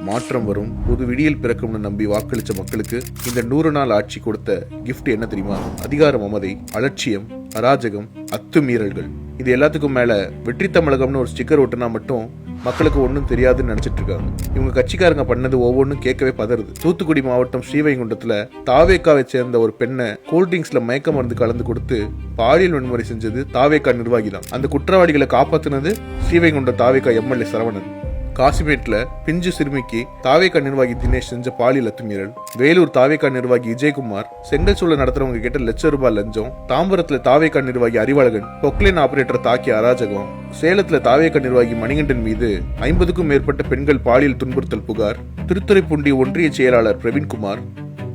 மாற்றம் வரும், புது விடியல் பிறக்கும்னு நம்பி வாக்களிச்ச மக்களுக்கு இந்த 100 நாள் ஆட்சி கொடுத்த கிஃப்ட் என்ன தெரியுமா? அதிகார மமதை, அலட்சியம், அராஜகம், அத்துமீறல்கள். இது எல்லாத்துக்கும் மேல வெற்றி தமிழகம்னு ஒரு ஸ்டிக்கர் ஒட்டுனா மட்டும் மக்களுக்கு ஒன்றும் தெரியாதுன்னு நினைச்சிட்டு இருக்காங்க. இவங்க கட்சிக்காரங்க பண்ணது ஒவ்வொன்றும் கேட்கவே பதறுது. தூத்துக்குடி மாவட்டம் ஸ்ரீவைகுண்டத்துல தாவேக்காவை சேர்ந்த ஒரு பெண்ணை கூல்ட்ரிங்க்ஸ்ல மயக்க மருந்து கலந்து கொடுத்து பாலியல் வன்முறை செஞ்சது தாவேக்கா நிர்வாகி தான். அந்த குற்றவாளிகளை காப்பாத்தினது ஸ்ரீவைகுண்டம் தாவேக்கா எம்எல்ஏ சரவணன். காசிமேட்ல பிஞ்சு சிறுமிக்கு தாவேக்கா நிர்வாகி தினேஷ் செஞ்ச பாலியல் அத்துமீறல். வேலூர் தாவேக்கா நிர்வாகி விஜயகுமார் செங்கல் சூழல் நடத்துறவங்க கிட்ட ₹1,00,000 லஞ்சம். தாம்பரத்துல தாவேக்கா நிர்வாகி அறிவழகன் பொக்லைன் ஆபரேட்டர் தாக்கிய அராஜகம். சேலத்துல தாவேக்கா நிர்வாகி மணிகண்டன் மீது 50க்கும் மேற்பட்ட பெண்கள் பாலியல் துன்புறுத்தல் புகார். திருத்துறைப்பூண்டி ஒன்றிய செயலாளர் பிரவீன்குமார்,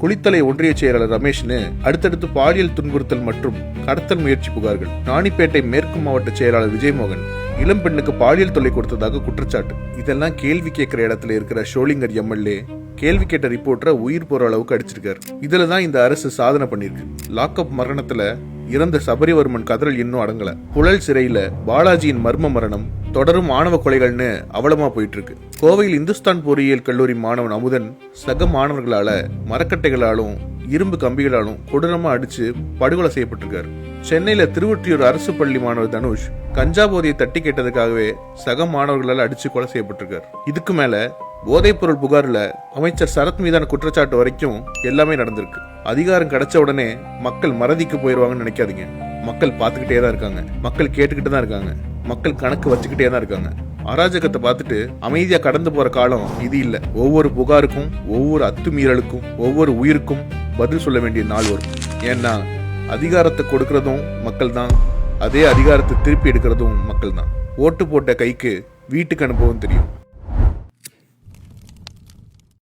குளித்தலை ஒன்றிய செயலாளர் ரமேஷ்னு அடுத்தடுத்து பாலியல் துன்புறுத்தல் மற்றும் கடத்தல் முயற்சி புகார்கள். ராணிப்பேட்டை மேற்கு மாவட்ட செயலாளர் விஜயமோகன் இளம் பெண்ணுக்கு பாலியல் தொல்லை கொடுத்ததாக குற்றச்சாட்டு. இதெல்லாம் கேள்வி கேட்கிற இடத்துல இருக்கிற ஷோலிங்கர் எம்எல்ஏ கேள்வி கேட்ட ரிப்போர்ட்டரை உயிர் போற அளவுக்கு அடிச்சிருக்காரு. இதுலதான் இந்த அரசு சாதனை பண்ணிருக்கு. லாக்அப் மரணத்துல இறந்த சபரிவர்மன் கதறல் இன்னும் அடங்கல. புழல் சிறையில பாலாஜியின் மர்ம மரணம் தொடரும் ஆணவ கொலைகள்னு அவலமா போயிட்டு இருக்கு. கோவையில் இந்துஸ்தான் பொறியியல் கல்லூரி மாணவன் அமுதன் சக மாணவர்களால மரக்கட்டைகளாலும் இரும்பு கம்பிகளாலும் கொடூரமா அடிச்சு படுகொலை செய்யப்பட்டிருக்காரு. சென்னையில திருவொற்றியூர் அரசு பள்ளி மாணவர் தனுஷ் கஞ்சா போதையை தட்டி கேட்டதுக்காகவே சக மாணவர்களால் அடிச்சு கொலை செய்யப்பட்டிருக்காரு. இதுக்கு மேல போதைப் பொருள் புகார்ல அமைச்சர் சரத் மீதான குற்றச்சாட்டு வரைக்கும் எல்லாமே நடந்திருக்கு. அதிகாரம் கிடைச்ச உடனே மக்கள் மறதிக்கு போயிருவாங்கன்னு நினைக்காதீங்க. மக்கள் பார்த்துக்கிட்டே தான் இருக்காங்க, மக்கள் கேட்டுக்கிட்டு தான் இருக்காங்க, மக்கள் கணக்கு வச்சுக்கிட்டே தான் இருக்காங்க. அராஜகத்தை பார்த்துட்டு அமைதியா கடந்து போற காலம் இது இல்ல. ஒவ்வொரு புகாருக்கும், ஒவ்வொரு அத்துமீறலுக்கும், ஒவ்வொரு உயிருக்கும் பதில் சொல்ல வேண்டிய நாள் வரும். ஏன்னா அதிகாரத்தை கொடுக்கறதும் மக்கள் தான், அதே அதிகாரத்தை திருப்பி எடுக்கிறதும் மக்கள் தான். ஓட்டு போட்ட கைக்கு வீட்டுக்கு அனுபவம் தெரியும்.